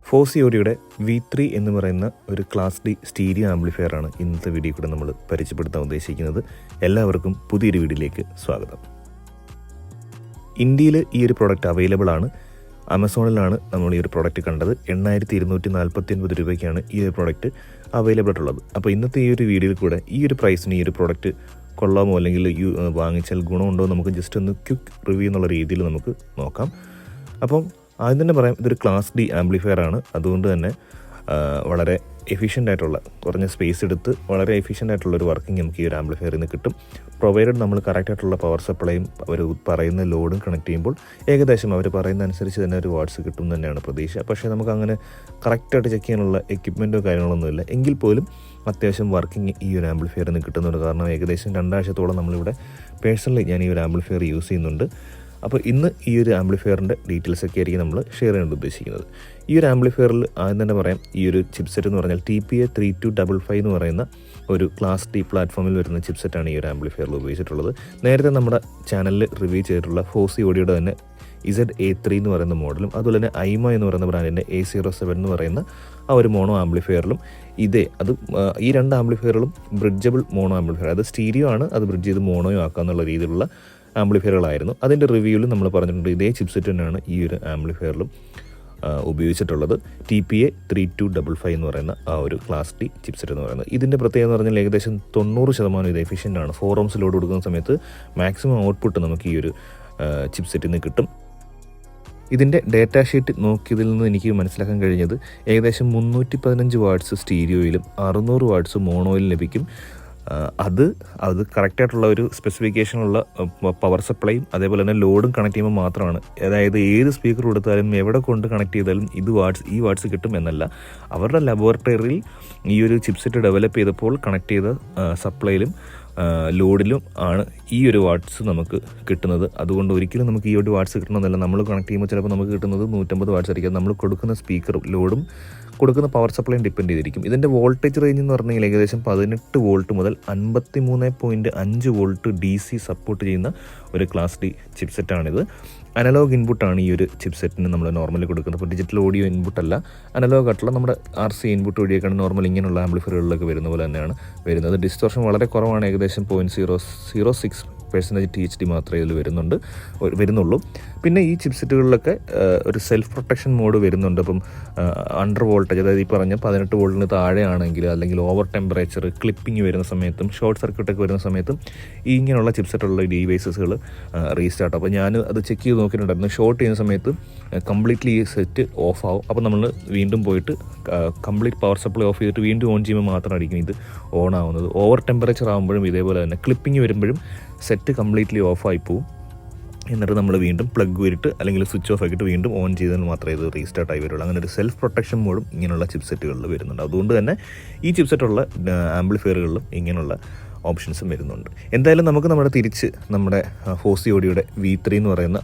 ഫോസിയോഡിയുടെ V3 എന്ന് പറയുന്ന ഒരു ക്ലാസ് ഡി സ്റ്റീരിയോ ആംപ്ലിഫയറാണ് ഇന്നത്തെ വീഡിയോ കൂടെ നമ്മൾ പരിചയപ്പെടുത്താൻ ഉദ്ദേശിക്കുന്നത്. എല്ലാവർക്കും പുതിയൊരു വീഡിയോയിലേക്ക് സ്വാഗതം. ഇന്ത്യയിൽ ഈ ഒരു പ്രോഡക്റ്റ് അവൈലബിൾ ആണ്. ആമസോണിലാണ് നമ്മൾ ഈ ഒരു പ്രോഡക്റ്റ് കണ്ടത്. 8249 രൂപയ്ക്കാണ് ഈ ഒരു പ്രോഡക്റ്റ് അവൈലബിൾ ആയിട്ടുള്ളത്. അപ്പോൾ ഇന്നത്തെ ഈ ഒരു വീഡിയോയിൽ കൂടെ ഈ ഒരു പ്രൈസിന് ഈ ഒരു പ്രോഡക്റ്റ് കൊള്ളാമോ അല്ലെങ്കിൽ വാങ്ങിച്ചാൽ ഗുണമുണ്ടോ നമുക്ക് ജസ്റ്റ് ഒന്ന് ക്വിക്ക് റിവ്യൂ എന്നുള്ള രീതിയിൽ നമുക്ക് നോക്കാം. അപ്പം ആദ്യം തന്നെ പറയാം, ഇതൊരു ക്ലാസ് ഡി ആംപ്ലിഫയർ ആണ്. അതുകൊണ്ട് തന്നെ വളരെ എഫിഷ്യൻ്റ് ആയിട്ടുള്ള, കുറഞ്ഞ സ്പേസ് എടുത്ത് വളരെ എഫിഷ്യൻ്റ് ആയിട്ടുള്ള ഒരു വർക്കിംഗ് നമുക്ക് ഈ ഒരു ആംപ്ലിഫയറിൽ നിന്ന് കിട്ടും. പ്രൊവൈഡഡ് നമ്മൾ കറക്റ്റ് ആയിട്ടുള്ള പവർ സപ്ലൈയും അവർ പറയുന്ന ലോഡും കണക്ട് ചെയ്യുമ്പോൾ ഏകദേശം അവർ പറയുന്ന അനുസരിച്ച് തന്നെ ഒരു വാട്ട്സ് കിട്ടും തന്നെയാണ് പ്രതീക്ഷ. പക്ഷേ നമുക്ക് അങ്ങനെ കറക്റ്റായിട്ട് ചെക്ക് ചെയ്യാനുള്ള എക്യുപ്മെൻറ്റോ കാര്യങ്ങളൊന്നുമില്ല. എങ്കിൽ പോലും അത്യാവശ്യം വർക്കിംഗ് ഈ ഒരു ആംപ്ലിഫയറിൽ നിന്ന് കിട്ടുന്നുണ്ട്. കാരണം ഏകദേശം 2 ആഴ്ചത്തോളം നമ്മളിവിടെ പേഴ്സണലി ഞാൻ ഈ ഒരു ആംപ്ലിഫയർ യൂസ് ചെയ്യുന്നുണ്ട്. അപ്പോൾ ഇന്ന് ഈ ഒരു ആംപ്ലിഫയറിൻ്റെ ഡീറ്റെയിൽസൊക്കെ ആയിരിക്കും നമ്മൾ ഷെയർ ചെയ്യാൻ ഉദ്ദേശിക്കുന്നത്. ഈ ഒരു ആംപ്ലിഫയറിൽ ആദ്യം തന്നെ പറയാം, ഈ ഒരു ചിപ്സെറ്റ് എന്ന് പറഞ്ഞാൽ TPA3255 എന്ന് പറയുന്ന ഒരു ക്ലാസ് ഡി പ്ലാറ്റ്ഫോമിൽ വരുന്ന ചിപ്സെറ്റാണ് ഈ ഒരു ആംപ്ലിഫയറിൽ ഉപയോഗിച്ചിട്ടുള്ളത്. നേരത്തെ നമ്മുടെ ചാനലിൽ റിവ്യൂ ചെയ്തിട്ടുള്ള ഫോസിയോഡിയുടെ തന്നെ ZA3 എന്ന് പറയുന്ന മോഡലും അതുപോലെ തന്നെ ഐമ എന്ന് പറയുന്ന ബ്രാൻഡിൻ്റെ A07 എന്ന് പറയുന്ന ആ ഒരു മോണോ ആംപ്ലിഫയറിലും ഈ 2 ആംപ്ലിഫയറുകളും ബ്രിഡ്ജബിൾ മോണോ ആംപ്ലിഫയർ, അത് സ്റ്റീരിയോ ആണ്, അത് ബ്രിഡ്ജ് ചെയ്ത് മോണോയോ ആക്കാന്നുള്ള രീതിയിലുള്ള ആംപ്ലിഫയറുകളായിരുന്നു. അതിൻ്റെ റിവ്യൂവിൽ നമ്മൾ പറഞ്ഞിട്ടുണ്ട് ഇതേ ചിപ്സെറ്റ് തന്നെയാണ് ഈ ഒരു ആംപ്ലിഫയറിലും ഉപയോഗിച്ചിട്ടുള്ളത്. TPA3255 എന്ന് പറയുന്ന ആ ഒരു ക്ലാസ് ഡി ചിപ്സെറ്റ് എന്ന് പറയുന്നത്. ഇതിൻ്റെ പ്രത്യേകത എന്ന് പറഞ്ഞാൽ ഏകദേശം 90% ഇത് എഫിഷ്യൻ്റ് ആണ്. 4 ohms ലോഡ് കൊടുക്കുന്ന സമയത്ത് മാക്സിമം ഔട്ട്പുട്ട് നമുക്ക് ഈ ഒരു ചിപ്സെറ്റിൽ നിന്ന് കിട്ടും. ഇതിൻ്റെ ഡേറ്റ ഷീറ്റ് നോക്കിയതിൽ നിന്ന് എനിക്ക് മനസ്സിലാക്കാൻ കഴിഞ്ഞത് ഏകദേശം 315 വാട്ട്സ് സ്റ്റീരിയോയിലും 600 വാട്ട്സ് മോണോയിലും ലഭിക്കും. അത് കറക്റ്റായിട്ടുള്ള ഒരു സ്പെസിഫിക്കേഷനുള്ള പവർ സപ്ലൈയും അതേപോലെ തന്നെ ലോഡും കണക്ട് ചെയ്യുമ്പോൾ മാത്രമാണ്. അതായത് ഏത് സ്പീക്കർ കൊടുത്താലും എവിടെ കൊണ്ട് കണക്ട് ചെയ്താലും ഈ വാട്ട്സ് കിട്ടും എന്നല്ല. അവരുടെ ലബോറട്ടറിയിൽ ഈ ഒരു ചിപ്സെറ്റ് ഡെവലപ്പ് ചെയ്തപ്പോൾ കണക്ട് ചെയ്ത സപ്ലൈയിലും ലോഡിലും ആണ് ഈ ഒരു വാട്ട്സ് നമുക്ക് കിട്ടുന്നത്. അതുകൊണ്ട് ഒരിക്കലും നമുക്ക് ഈ ഒരു വാട്ട്സ് കിട്ടണമെന്നല്ല. നമ്മൾ കണക്ട് ചെയ്യുമ്പോൾ ചിലപ്പോൾ നമുക്ക് കിട്ടുന്നത് 150 വാട്ട്സ് ആയിരിക്കും. നമ്മൾ കൊടുക്കുന്ന സ്പീക്കറും ലോഡും കൊടുക്കുന്ന പവർ സപ്ലൈയും ഡിപ്പെൻഡ് ചെയ്തിരിക്കും. ഇതിൻ്റെ വോൾട്ടേജ് റേഞ്ച് എന്ന് പറഞ്ഞു കഴിഞ്ഞാൽ ഏകദേശം 18 വോൾട്ട് മുതൽ 53.5 വോൾട്ട് DC സപ്പോർട്ട് ചെയ്യുന്ന ഒരു ക്ലാസ് ഡി ചിപ്സെറ്റാണിത്. അനലോഗ് ഇൻപുട്ടാണ് ഈ ഒരു ചിപ്സെറ്റിന് നമ്മൾ നോർമലി കൊടുക്കുന്നത്. ഇപ്പോൾ ഡിജിറ്റൽ ഓഡിയോ ഇൻപുട്ടല്ല, അനലോഗ് ആയിട്ടുള്ള നമ്മുടെ RC ഇൻപുട്ട് വഴിയൊക്കെയാണ് നോർമൽ ഇങ്ങനെയുള്ള ആംപ്ലിഫയറുകളിലൊക്കെ വരുന്ന പോലെ തന്നെയാണ് വരുന്നത്. ഡിസ്റ്റോർഷൻ വളരെ കുറവാണ്, ഏകദേശം 0.006% THD മാത്രമേ ഇതിൽ വരുന്നുള്ളൂ. പിന്നെ ഈ ചിപ്സെറ്റുകളിലൊക്കെ ഒരു സെൽഫ് പ്രൊട്ടക്ഷൻ മോഡ് വരുന്നുണ്ട്. അപ്പം അണ്ടർ വോൾട്ടേജ്, അതായത് ഈ പറഞ്ഞ 18 വോൾട്ടിന് താഴെയാണെങ്കിൽ അല്ലെങ്കിൽ ഓവർ ടെമ്പറേച്ചർ, ക്ലിപ്പിംഗ് വരുന്ന സമയത്തും ഷോർട്ട് സർക്യൂട്ടൊക്കെ വരുന്ന സമയത്തും ഈ ഇങ്ങനെയുള്ള ചിപ്സെറ്റുള്ള ഡിവൈസസുകൾ റീസ്റ്റാർട്ട്. അപ്പോൾ ഞാൻ അത് ചെക്ക് ചെയ്ത് നോക്കിയിട്ടുണ്ടായിരുന്നു. ഷോർട്ട് ചെയ്യുന്ന സമയത്ത് കംപ്ലീറ്റ്ലി ഈ സെറ്റ് ഓഫ് ആവും. അപ്പോൾ നമ്മൾ വീണ്ടും പോയിട്ട് കംപ്ലീറ്റ് പവർ സപ്ലൈ ഓഫ് ചെയ്തിട്ട് വീണ്ടും ഓൺ ചെയ്യുമ്പോൾ മാത്രമായിരിക്കും ഇത് ഓൺ ആവുന്നത്. ഓവർ ടെമ്പറേച്ചർ ആകുമ്പോഴും ഇതേപോലെ തന്നെ ക്ലിപ്പിംഗ് വരുമ്പോഴും സെറ്റ് കംപ്ലീറ്റ്ലി ഓഫായി പോവും. എന്നിട്ട് നമ്മൾ വീണ്ടും പ്ലഗ് വരിട്ട് അല്ലെങ്കിൽ സ്വിച്ച് ഓഫ് ആക്കിയിട്ട് വീണ്ടും ഓൺ ചെയ്താൽ മാത്രമേ ഇത് റീസ്റ്റാർട്ട് ആയി വരുള്ളൂ. അങ്ങനെ ഒരു സെൽഫ് പ്രൊട്ടക്ഷൻ മോഡും ഇങ്ങനെയുള്ള ചിപ്സെറ്റുകളിൽ വരുന്നുണ്ട്. അതുകൊണ്ട് തന്നെ ഈ ചിപ്സെറ്റുള്ള ആംപ്ലിഫയറുകളിലും ഇങ്ങനെയുള്ള ഓപ്ഷൻസും വരുന്നുണ്ട്. എന്തായാലും നമുക്ക് നമ്മുടെ ഫോസിയോഡിയുടെ V3 എന്ന് പറയുന്ന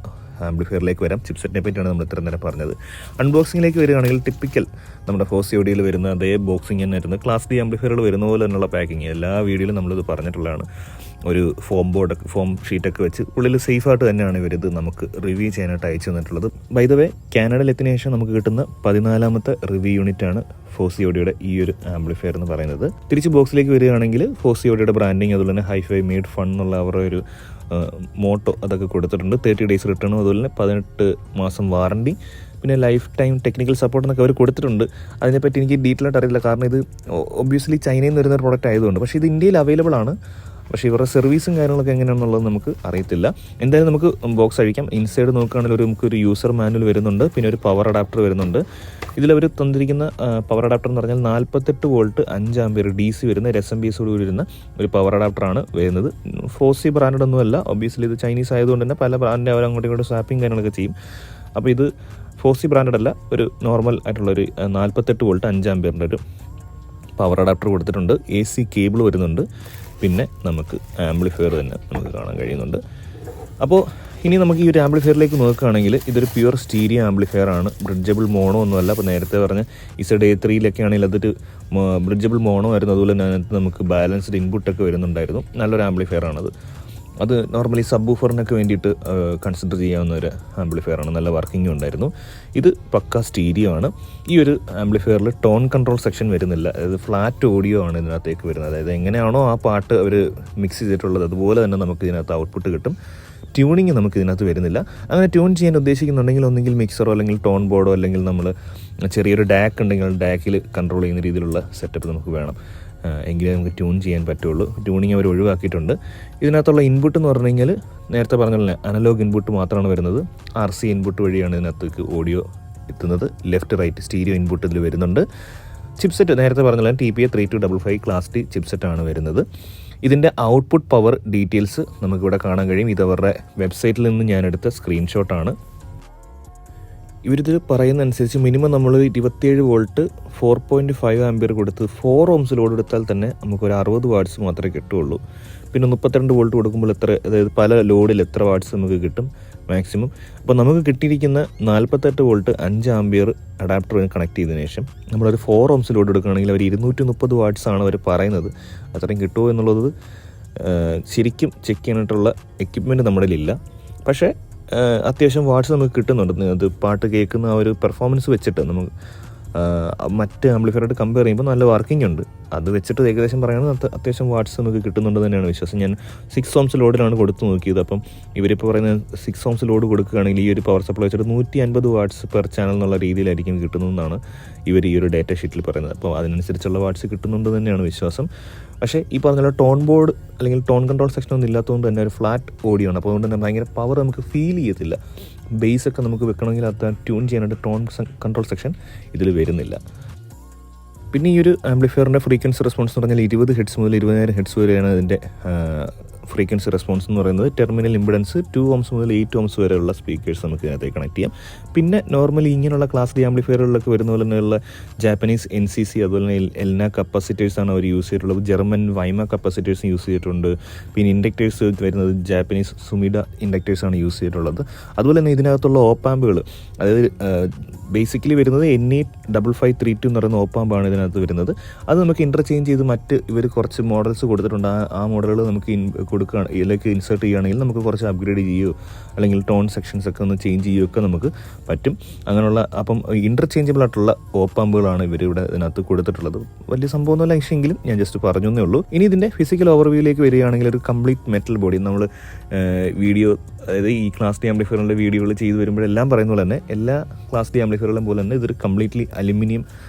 ആംപ്ലിഫയറിലേക്ക് വരാം. ചിപ്സെറ്റിനെ പറ്റിയാണ് നമ്മൾ ഇത്ര നേരം പറഞ്ഞത്. അൺബോക്സിങ്ങിലേക്ക് വരികയാണെങ്കിൽ ടിപ്പിക്കൽ നമ്മുടെ ഫോസിയോഡിയിൽ വരുന്ന അതേ ബോക്സിങ് തന്നെ ആയിരുന്നു. ക്ലാസ് ഡി ആംപ്ലിഫയറുകൾ വരുന്ന പോലെ തന്നെയുള്ള പാക്കിങ് എല്ലാ വീഡിയോയിലും നമ്മളിത് പറഞ്ഞിട്ടുള്ളതാണ്. ഒരു ഫോം ഷീറ്റൊക്കെ വെച്ച് ഉള്ളിൽ സേഫായിട്ട് തന്നെയാണ് ഇവരിത് നമുക്ക് റിവ്യൂ ചെയ്യാനായിട്ട് അയച്ചു തന്നിട്ടുള്ളത്. ബൈ ദ വേ, കാനഡയിൽ എത്തിയതിനു ശേഷം നമുക്ക് കിട്ടുന്ന 14ാമത്തെ റിവ്യൂ യൂണിറ്റാണ് ഫോസിയോഡിയുടെ ഈ ഒരു ആംപ്ലിഫയർ എന്ന് പറയുന്നത്. തിരിച്ച് ബോക്സിലേക്ക് വരികയാണെങ്കിൽ ഫോസിയോഡിയുടെ ബ്രാൻഡിങ്, അതുപോലെ തന്നെ ഹൈഫൈ മെയ്ഡ് ഫൺ എന്നുള്ള അവരുടെ ഒരു മോട്ടോ അതൊക്കെ കൊടുത്തിട്ടുണ്ട്. 30 days റിട്ടേണും അതുപോലെ തന്നെ 18 മാസം വാറണ്ടി, പിന്നെ ലൈഫ് ടൈം ടെക്നിക്കൽ സപ്പോർട്ട് എന്നൊക്കെ അവർ കൊടുത്തിട്ടുണ്ട്. അതിനെപ്പറ്റി എനിക്ക് ഡീറ്റെയിൽ ആയിട്ട് അറിയില്ല, കാരണം ഇത് ഒബ്വിയസ്ലി ചൈനയിൽ നിന്ന് വരുന്ന ഒരു പ്രോഡക്റ്റ് ആയതുകൊണ്ട്. പക്ഷേ ഇത് ഇന്ത്യയിൽ അവൈലബിൾ ആണ്. പക്ഷേ ഇവരുടെ സർവീസും കാര്യങ്ങളൊക്കെ എങ്ങനെയാണെന്നുള്ളത് നമുക്ക് അറിയത്തില്ല. എന്തായാലും നമുക്ക് ബോക്സ് അഴിക്കാം. ഇൻസൈഡ് നോക്കുകയാണെങ്കിൽ നമുക്കൊരു യൂസർ മാനുവൽ വരുന്നുണ്ട്, പിന്നെ ഒരു പവർ അഡാപ്റ്റർ വരുന്നുണ്ട്. ഇതിലവർ തന്നിരിക്കുന്ന പവർ അഡാപ്റ്റർ എന്ന് പറഞ്ഞാൽ 48 വോൾട്ട് 5 ആംപിയർ DC വരുന്ന SMBS വരുന്ന ഒരു പവർ അഡാപ്റ്ററാണ് വരുന്നത്. ഫോസി ബ്രാൻഡ് ഒന്നുമല്ല, ഒബ്വിയസ്ലി ഇത് ചൈനീസ് ആയതുകൊണ്ട് തന്നെ പല ബ്രാൻഡിൻ്റെ അവർ അങ്ങോട്ടും ഇങ്ങോട്ടും സ്വാപ്പിങ് കാര്യങ്ങളൊക്കെ ചെയ്യും. അപ്പോൾ ഇത് ഫോസി ബ്രാൻഡഡ് അല്ല, ഒരു നോർമൽ ആയിട്ടുള്ളൊരു 48 വോൾട്ട് 5 ആംപിയറിൻ്റെ ഒരു പവർ അഡാപ്റ്റർ കൊടുത്തിട്ടുണ്ട്. AC കേബിൾ വരുന്നുണ്ട്. പിന്നെ നമുക്ക് ആംപ്ലിഫയർ തന്നെ നമുക്ക് കാണാൻ കഴിയുന്നുണ്ട്. അപ്പോൾ ഇനി നമുക്ക് ഈ ഒരു ആംപ്ലിഫയറിലേക്ക് നോക്കുകയാണെങ്കിൽ ഇതൊരു പ്യുവർ സ്റ്റീരിയോ ആംപ്ലിഫയർ ആണ്. ബ്രിഡ്ജബിൾ മോണോ ഒന്നുമല്ല. അപ്പോൾ നേരത്തെ പറഞ്ഞ ZA3 ആണെങ്കിൽ അതൊരു ബ്രിഡ്ജബിൾ മോണോ ആയിരുന്നു. അതുപോലെ തന്നെ അതിനകത്ത് നമുക്ക് ബാലൻസ്ഡ് ഇൻപുട്ടൊക്കെ വരുന്നുണ്ടായിരുന്നു. നല്ലൊരു ആംപ്ലിഫയർ ആണത്. അത് നോർമലി സബ് വൂഫറിനൊക്കെ വേണ്ടിയിട്ട് കൺസിഡർ ചെയ്യാവുന്ന ഒരു ആംപ്ലിഫയറാണ്. നല്ല വർക്കിംഗും ഉണ്ടായിരുന്നു. ഇത് പക്ക സ്റ്റീരിയോ ആണ്. ഈ ഒരു ആംപ്ലിഫയറിൽ ടോൺ കൺട്രോൾ സെക്ഷൻ വരുന്നില്ല. അതായത് ഫ്ലാറ്റ് ഓഡിയോ ആണ് ഇതിനകത്തേക്ക് വരുന്നത്. അതായത് എങ്ങനെയാണോ ആ പാട്ട് അവർ മിക്സ് ചെയ്തിട്ടുള്ളത് അതുപോലെ തന്നെ നമുക്ക് ഇതിനകത്ത് ഔട്ട്പുട്ട് കിട്ടും. ട്യൂണിങ് നമുക്ക് ഇതിനകത്ത് വരുന്നില്ല. അങ്ങനെ ട്യൂൺ ചെയ്യാൻ ഉദ്ദേശിക്കുന്നുണ്ടെങ്കിൽ ഒന്നെങ്കിൽ മിക്സറോ അല്ലെങ്കിൽ ടോൺ ബോർഡോ അല്ലെങ്കിൽ നമ്മൾ ചെറിയൊരു ഡാക്ക് ഉണ്ടെങ്കിൽ ഡാക്കിൽ കൺട്രോൾ ചെയ്യുന്ന രീതിയിലുള്ള സെറ്റപ്പ് നമുക്ക് വേണം. എങ്കിലേ നമുക്ക് ട്യൂൺ ചെയ്യാൻ പറ്റുള്ളൂ. ട്യൂണിങ് അവർ ഒഴിവാക്കിയിട്ടുണ്ട്. ഇതിനകത്തുള്ള ഇൻപുട്ട് എന്ന് പറഞ്ഞു കഴിഞ്ഞാൽ നേരത്തെ പറഞ്ഞ പോലെ അനലോഗ് ഇൻപുട്ട് മാത്രമാണ് വരുന്നത്. RC ഇൻപുട്ട് വഴിയാണ് ഇതിനകത്തേക്ക് ഓഡിയോ എത്തുന്നത്. ലെഫ്റ്റ് റൈറ്റ് സ്റ്റീരിയോ ഇൻപുട്ട് ഇതിൽ വരുന്നുണ്ട്. ചിപ്സെറ്റ് നേരത്തെ പറഞ്ഞ പോലെ TPA 3255 ക്ലാസ് D ചിപ്സെറ്റാണ് വരുന്നത്. ഇതിൻ്റെ ഔട്ട്പുട്ട് പവർ ഡീറ്റെയിൽസ് നമുക്കിവിടെ കാണാൻ കഴിയും. ഇത് അവരുടെ വെബ്സൈറ്റിൽ നിന്ന് ഞാനെടുത്ത സ്ക്രീൻഷോട്ടാണ്. ഇവരിത് പറയുന്നതനുസരിച്ച് മിനിമം നമ്മൾ 27 വോൾട്ട് 4.5 ആംപിയർ കൊടുത്ത് 4 ohms ലോഡ് എടുത്താൽ തന്നെ നമുക്കൊരു 60 വാട്ട്സ് മാത്രമേ കിട്ടുകയുള്ളൂ. പിന്നെ 32 വോൾട്ട് കൊടുക്കുമ്പോൾ അതായത് പല ലോഡിൽ എത്ര വാട്ട്സ് നമുക്ക് കിട്ടും മാക്സിമം. അപ്പോൾ നമുക്ക് കിട്ടിയിരിക്കുന്ന 48 വോൾട്ട് 5 ആംപിയർ അഡാപ്റ്റർ കണക്ട് ചെയ്തതിനു ശേഷം നമ്മളൊരു 4 ohms ലോഡ് എടുക്കുകയാണെങ്കിൽ അവർ 230 വാട്ട്സ് ആണ് അവർ പറയുന്നത്. അത്രയും കിട്ടുമോ എന്നുള്ളത് ശരിക്കും ചെക്ക് ചെയ്യാനായിട്ടുള്ള എക്യുപ്മെൻറ്റ് നമ്മുടെ കയ്യിലില്ല. പക്ഷേ അത്യാവശ്യം വാട്ട്സ് നമുക്ക് കിട്ടുന്നുണ്ട്. അത് പാട്ട് കേൾക്കുന്ന ആ ഒരു പെർഫോമൻസ് വെച്ചിട്ട് നമുക്ക് മറ്റ് ആംപ്ലിഫയറായിട്ട് കമ്പയർ ചെയ്യുമ്പോൾ നല്ല വർക്കിംഗ് ഉണ്ട്. അത് വെച്ചിട്ട് ഏകദേശം പറയുന്നത് അത്യാവശ്യം വാട്ട്സ് നമുക്ക് കിട്ടുന്നുണ്ട് തന്നെയാണ് വിശ്വാസം. ഞാൻ 6 ohms ലോഡിലാണ് കൊടുത്തു നോക്കിയത്. അപ്പം ഇവരിപ്പോൾ പറയുന്നത് 6 ohms ലോഡ് കൊടുക്കുകയാണെങ്കിൽ ഈ ഒരു പവർ സപ്ലൈ വെച്ചിട്ട് 150 വാട്ട്സ് പെർ ചാനൽ എന്നുള്ള രീതിയിലായിരിക്കും കിട്ടുന്നതെന്നാണ് ഇവർ ഈ ഒരു ഡേറ്റ ഷീറ്റിൽ പറയുന്നത്. അപ്പോൾ അതിനനുസരിച്ചുള്ള വാട്ട്സ് കിട്ടുന്നുണ്ട് തന്നെയാണ് വിശ്വാസം. പക്ഷേ ഈ പറഞ്ഞ ടോൺ ബോർഡ് അല്ലെങ്കിൽ ടോൺ കൺട്രോൾ സെക്ഷൻ ഒന്നും ഇല്ലാത്തതുകൊണ്ട് തന്നെ ഒരു ഫ്ലാറ്റ് ഓഡിയോ ആണ്. അപ്പോൾ അതുകൊണ്ട് തന്നെ ഭയങ്കര പവർ നമുക്ക് ഫീൽ ചെയ്യത്തില്ല. ബേസൊക്കെ നമുക്ക് വെക്കണമെങ്കിൽ അത് ട്യൂൺ ചെയ്യാനായിട്ട് ടോൺ കൺട്രോൾ സെക്ഷൻ ഇതിൽ വരുന്നില്ല. പിന്നെ ഈ ഒരു ആംപ്ലിഫയറിൻ്റെ ഫ്രീക്വൻസി റെസ്പോൺസ് എന്ന് പറഞ്ഞാൽ 20 ഹെഡ്സ് മുതൽ 20,000 ഹെഡ്സ് വരെയാണ് ഇതിൻ്റെ ഫ്രീക്വൻസി റെസ്പോൺസ് എന്ന് പറയുന്നത്. ടെർമിനൽ ഇമ്പിഡൻസ് 2 ohms മുതൽ 8 ohms വരെയുള്ള സ്പീക്കേഴ്സ് നമുക്ക് ഇതിനകത്തേക്ക് കണക്ട് ചെയ്യാം. പിന്നെ നോർമലി ഇങ്ങനെയുള്ള ക്ലാസ് D ആംപ്ലിഫയറുകളിലൊക്കെ വരുന്ന പോലെ തന്നെയുള്ള ജാപ്പനീസ് NCC അതുപോലെ തന്നെ എൽന കപ്പാസിറ്റേഴ്സാണ് അവർ യൂസ് ചെയ്തിട്ടുള്ളത്. ജർമ്മൻ വൈമ കപ്പാസിറ്റേഴ്സ് യൂസ് ചെയ്തിട്ടുണ്ട്. പിന്നെ ഇൻഡക്ടേഴ്സ് വരുന്നത് ജാപ്പനീസ് സുമിഡ ഇൻഡക്ടേഴ്സാണ് യൂസ് ചെയ്തിട്ടുള്ളത്. അതുപോലെ തന്നെ ഇതിനകത്തുള്ള ഓപ്പാമ്പുകൾ അതായത് ബേസിക്കലി വരുന്നത് NE5532 എന്ന് പറയുന്ന ഓപ്പാമ്പാണ് ഇതിനകത്ത് വരുന്നത്. അത് നമുക്ക് ഇൻ്റർചേഞ്ച് ചെയ്ത് മറ്റ് ഇവർ കുറച്ച് മോഡൽസ് കൊടുത്തിട്ടുണ്ട്. ആ മോഡലുകൾ നമുക്ക് ഇതിലേക്ക് ഇൻസേർട്ട് ചെയ്യുകയാണെങ്കിൽ നമുക്ക് കുറച്ച് അപ്ഗ്രേഡ് ചെയ്യുകയോ അല്ലെങ്കിൽ ടോൺ സെക്ഷൻസ് ഒക്കെ ഒന്ന് ചേഞ്ച് ചെയ്യുകയൊക്കെ നമുക്ക് പറ്റും. അങ്ങനെയുള്ള അപ്പം ഇൻ്റർചേഞ്ചബിൾ ആയിട്ടുള്ള ഓപ്പാമ്പുകളാണ് ഇവരിവിടെ ഇതിനകത്ത് കൊടുത്തിട്ടുള്ളത്. വലിയ സംഭവമൊന്നുമല്ല പക്ഷേങ്കിലും ഞാൻ ജസ്റ്റ് പറഞ്ഞു എന്നേ ഉള്ളൂ. ഇനി ഇതിൻ്റെ ഫിസിക്കൽ ഓവർവ്യൂയിലേക്ക് വരികയാണെങ്കിൽ ഒരു കംപ്ലീറ്റ് മെറ്റൽ ബോഡി നമ്മൾ വീഡിയോ അതായത് ഈ ക്ലാസ് D ആംപ്ലിഫയറിൻ്റെ വീഡിയോകൾ ചെയ്ത് വരുമ്പോഴെല്ലാം പറയുന്ന പോലെ തന്നെ എല്ലാ ക്ലാസ് D ആംപ്ലിഫയറുകളും പോലെ തന്നെ ഇതൊരു കംപ്ലീറ്റ്ലി അലുമിനിയം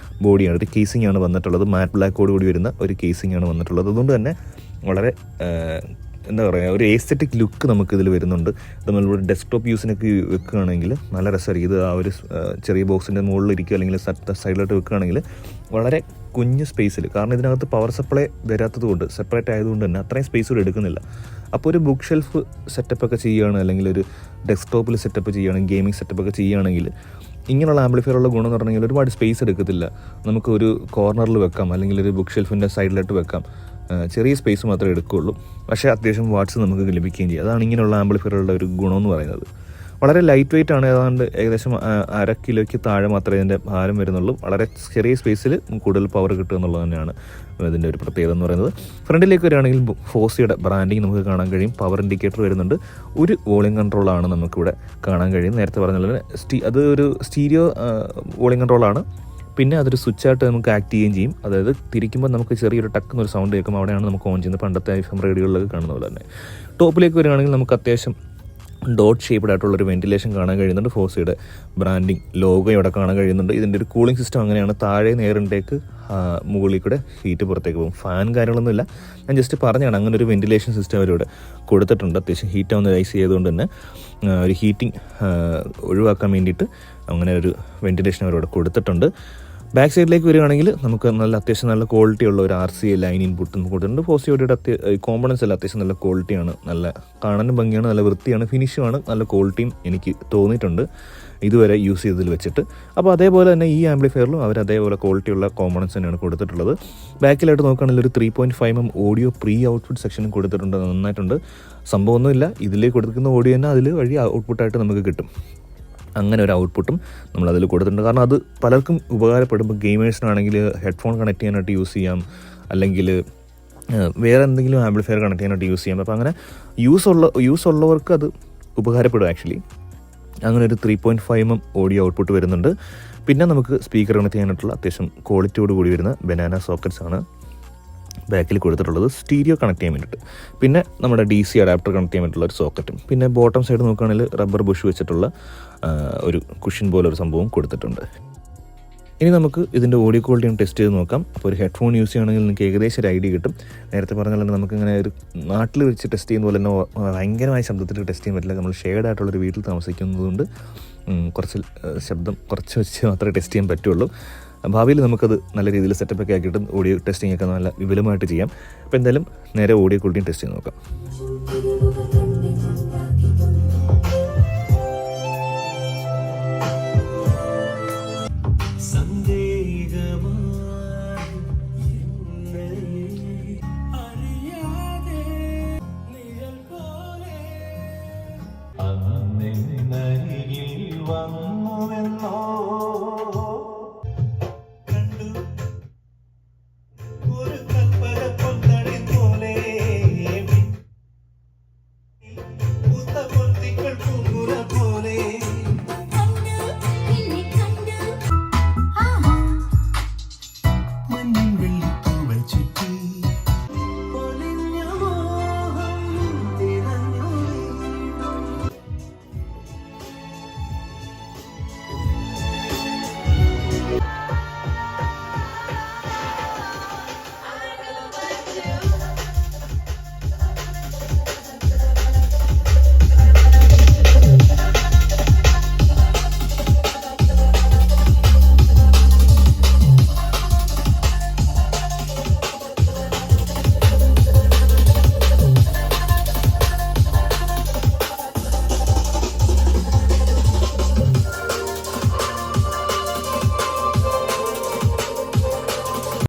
ബോഡിയാണ്. ഒരു കേസിംഗ് ആണ് വന്നിട്ടുള്ളത്. മാറ്റ് ബ്ലാക്കോട് കൂടി വരുന്ന ഒരു കേസിംഗ് ആണ് വന്നിട്ടുള്ളത്. അതുകൊണ്ട് തന്നെ വളരെ എന്താ പറയുക ഒരു എസ്തെറ്റിക് ലുക്ക് നമുക്കിതിൽ വരുന്നുണ്ട്. നമ്മളിവിടെ ഡെസ്ക്ടോപ്പ് യൂസിനൊക്കെ വെക്കുകയാണെങ്കിൽ നല്ല രസമായിരിക്കും. ഇത് ആ ഒരു ചെറിയ ബോക്സിൻ്റെ മുകളിൽ ഇരിക്കുക അല്ലെങ്കിൽ സൈഡിലോട്ട് വെക്കുകയാണെങ്കിൽ വളരെ കുഞ്ഞ് സ്പേസിൽ, കാരണം ഇതിനകത്ത് പവർ സപ്ലൈ വരാത്തത് കൊണ്ട് സെപ്പറേറ്റ് ആയതുകൊണ്ട് തന്നെ അത്രയും സ്പേസ് കൂടെ എടുക്കുന്നില്ല. അപ്പോൾ ഒരു ബുക്ക് ഷെൽഫ് സെറ്റപ്പൊക്കെ ചെയ്യുകയാണ് അല്ലെങ്കിൽ ഒരു ഡെസ്ക്ടോപ്പിൽ സെറ്റപ്പ് ചെയ്യുകയാണെങ്കിൽ ഗെയിമിംഗ് സെറ്റപ്പൊക്കെ ചെയ്യുകയാണെങ്കിൽ ഇങ്ങനെയുള്ള ആംപ്ലിഫയറുള്ള ഗുണം എന്ന് പറഞ്ഞാൽ ഒരുപാട് സ്പേസ് എടുക്കത്തില്ല. നമുക്ക് ഒരു കോർണറിൽ വെക്കാം അല്ലെങ്കിൽ ഒരു ബുക്ക് ഷെൽഫിൻ്റെ സൈഡിലോട്ട് വെക്കാം. ചെറിയ സ്പേസ് മാത്രമേ എടുക്കുകയുള്ളൂ. പക്ഷേ അത്യാവശ്യം വാട്ട്സ് നമുക്ക് ലഭിക്കുകയും ചെയ്യും. അതാണ് ഇങ്ങനെയുള്ള ആംപ്ലിഫയറുകളുടെ ഒരു ഗുണമെന്ന് പറയുന്നത്. വളരെ ലൈറ്റ് വെയിറ്റ് ആണ്. ഏതാണ്ട് ഏകദേശം 1/2 കിലോയ്ക്ക് താഴെ മാത്രമേ ഇതിൻ്റെ ഭാരം വരുന്നുള്ളൂ. വളരെ ചെറിയ സ്പേസിൽ കൂടുതൽ പവർ കിട്ടുക എന്നുള്ളത് തന്നെയാണ് ഇതിൻ്റെ ഒരു പ്രത്യേകത എന്ന് പറയുന്നത്. ഫ്രണ്ടിലേക്ക് വരികയാണെങ്കിൽ ഫോസിയുടെ ബ്രാൻഡിങ് നമുക്ക് കാണാൻ കഴിയും. പവർ ഇൻഡിക്കേറ്റർ വരുന്നുണ്ട്. ഒരു വോളിയം കൺട്രോളാണ് നമുക്കിവിടെ കാണാൻ കഴിയും. നേരത്തെ പറഞ്ഞ പോലെ അത് ഒരു സ്റ്റീരിയോ വോളിയം കൺട്രോളാണ്. പിന്നെ അതൊരു സ്വിച്ചായിട്ട് നമുക്ക് ആക്ട് ചെയ്യുകയും ചെയ്യും. അതായത് തിരിക്കുമ്പോൾ നമുക്ക് ചെറിയൊരു ടക്കെന്നൊരു സൗണ്ട് കേൾക്കും. അവിടെയാണ് നമുക്ക് ഓൺ ചെയ്യുന്നത്. പണ്ടത്തെ FM റേഡിയോകളിലൊക്കെ കാണുന്ന പോലെ തന്നെ. ടോപ്പിലേക്ക് വരികയാണെങ്കിൽ നമുക്ക് അത്യാവശ്യം ഡോട്ട് ഷേപ്ഡ് ആയിട്ടുള്ളൊരു വെന്റിലേഷൻ കാണാൻ കഴിയുന്നുണ്ട്. ഫോസിയുടെ ബ്രാൻഡിങ് ലോഗോ ഇവിടെ കാണാൻ കഴിയുന്നുണ്ട്. ഇതിൻ്റെ ഒരു കൂളിംഗ് സിസ്റ്റം അങ്ങനെയാണ്. താഴെ നേരിട്ടേക്ക് മുകളിൽ കൂടെ ഹീറ്റ് പുറത്തേക്ക് പോകും. ഫാൻ കാര്യങ്ങളൊന്നുമില്ല. ഞാൻ ജസ്റ്റ് പറഞ്ഞാണ് അങ്ങനെ ഒരു വെന്റിലേഷൻ സിസ്റ്റം അവരിവിടെ കൊടുത്തിട്ടുണ്ട്. അത്യാവശ്യം ഹീറ്റ് ആവുന്ന ഐസ് ചെയ്തുകൊണ്ട് തന്നെ ഒരു ഹീറ്റിംഗ് ഒഴിവാക്കാൻ വേണ്ടിയിട്ട് അങ്ങനെ ഒരു വെന്റിലേഷൻ അവരിവിടെ കൊടുത്തിട്ടുണ്ട്. ബാക്ക് സൈഡിലേക്ക് വരികയാണെങ്കിൽ നമുക്ക് അത്യാവശ്യം നല്ല ക്വാളിറ്റി ഉള്ള ഒരു RCA ലൈൻ ഇൻപുട്ട് നമുക്ക് കൊടുത്തിട്ടുണ്ട്. ഫോസിയോയുടെ കോമ്പണൻസ് എല്ലാം അത്യാവശ്യം നല്ല ക്വാളിറ്റിയാണ്. നല്ല കാണാനും ഭംഗിയാണ്, നല്ല വൃത്തിയാണ്, ഫിനിഷുമാണ്, നല്ല ക്വാളിറ്റിയും എനിക്ക് തോന്നിയിട്ടുണ്ട് ഇതുവരെ യൂസ് ചെയ്തതിൽ വെച്ചിട്ട്. അപ്പോൾ അതേപോലെ തന്നെ ഈ ആംപ്ലിഫയറിലും അവർ അതേപോലെ ക്വാളിറ്റിയുള്ള കോമ്പണൻസ് തന്നെയാണ് കൊടുത്തിട്ടുള്ളത്. ബാക്കിലായിട്ട് നോക്കുകയാണെങ്കിൽ ഒരു 3.5mm ഓഡിയോ പ്രീ ഔട്ട്പുട്ട് സെക്ഷനും കൊടുത്തിട്ടുണ്ട്. നന്നായിട്ടുണ്ട്. സംഭവമൊന്നുമില്ല, ഇതിലേക്ക് കൊടുക്കുന്ന ഓഡിയോ തന്നെ അതിൽ വഴി ഔട്ട്പുട്ടായിട്ട് നമുക്ക് കിട്ടും. അങ്ങനെ ഒരു ഔട്ട്പുട്ടും നമ്മളതിൽ കൊടുത്തിട്ടുണ്ട്. കാരണം അത് പലർക്കും ഉപകാരപ്പെടും. ഇപ്പോൾ ഗെയിമേഴ്സിനാണെങ്കിൽ ഹെഡ്ഫോൺ കണക്ട് ചെയ്യാനായിട്ട് യൂസ് ചെയ്യാം, അല്ലെങ്കിൽ വേറെ എന്തെങ്കിലും ആംപ്ലിഫയർ കണക്ട് ചെയ്യാനായിട്ട് യൂസ് ചെയ്യാം. അപ്പോൾ അങ്ങനെ യൂസ് ഉള്ളവർക്ക് അത് ഉപകാരപ്പെടും ആക്ച്വലി. അങ്ങനെ ഒരു 3.5 mm ഓഡിയോ ഔട്ട്പുട്ട് വരുന്നുണ്ട്. പിന്നെ നമുക്ക് സ്പീക്കർ കണക്ട് ചെയ്യാനായിട്ടുള്ള അത്യാവശ്യം ക്വാളിറ്റിയോട് കൂടി വരുന്ന ബനാന സോക്കറ്റ്സ് ആണ് ബാക്കിൽ കൊടുത്തിട്ടുള്ളത്, സ്റ്റീരിയോ കണക്ട് ചെയ്യാൻ വേണ്ടിയിട്ട്. പിന്നെ നമ്മുടെ DC അഡാപ്റ്റർ കണക്ട് ചെയ്യാൻ വേണ്ടിയിട്ടുള്ള ഒരു സോക്കറ്റും. പിന്നെ ബോട്ടം സൈഡ് നോക്കുകയാണെങ്കിൽ റബ്ബർ ബുഷ് വെച്ചിട്ടുള്ള ഒരു കുഷൻ പോലെ ഒരു സംഭവം കൊടുത്തിട്ടുണ്ട്. ഇനി നമുക്ക് ഇതിൻ്റെ ഓഡിയോ ക്വാളിറ്റി ഒന്ന് ടെസ്റ്റ് ചെയ്ത് നോക്കാം. അപ്പോൾ ഒരു ഹെഡ്ഫോൺ യൂസ് ചെയ്യുകയാണെങ്കിൽ നിങ്ങൾക്ക് ഏകദേശം ഒരു ഐഡിയ കിട്ടും. നേരത്തെ പറഞ്ഞാൽ തന്നെ നമുക്കിങ്ങനെ ഒരു നാട്ടിൽ വെച്ച് ടെസ്റ്റ് ചെയ്യുന്ന പോലെ തന്നെ ഭയങ്കരമായ ശബ്ദത്തിൽ ടെസ്റ്റ് ചെയ്യാൻ പറ്റില്ല. നമ്മൾ ഷെയർഡ് ആയിട്ടുള്ളൊരു വീട്ടിൽ താമസിക്കുന്നതുകൊണ്ട് കുറച്ച് ശബ്ദം കുറച്ച് വെച്ച് മാത്രമേ ടെസ്റ്റ് ചെയ്യാൻ പറ്റുള്ളൂ. ഭാവിയിൽ നമുക്കത് നല്ല രീതിയിൽ സെറ്റപ്പൊക്കെ ആക്കിയിട്ട് ഓഡിയോ ടെസ്റ്റിംഗ് ഒക്കെ നല്ല വിപുലമായിട്ട് ചെയ്യാം. അപ്പോൾ എന്തായാലും നേരെ ഓഡിയോ ക്വാളിറ്റിയും ടെസ്റ്റ് ചെയ്ത് നോക്കാം. വന്നുവെന്നോ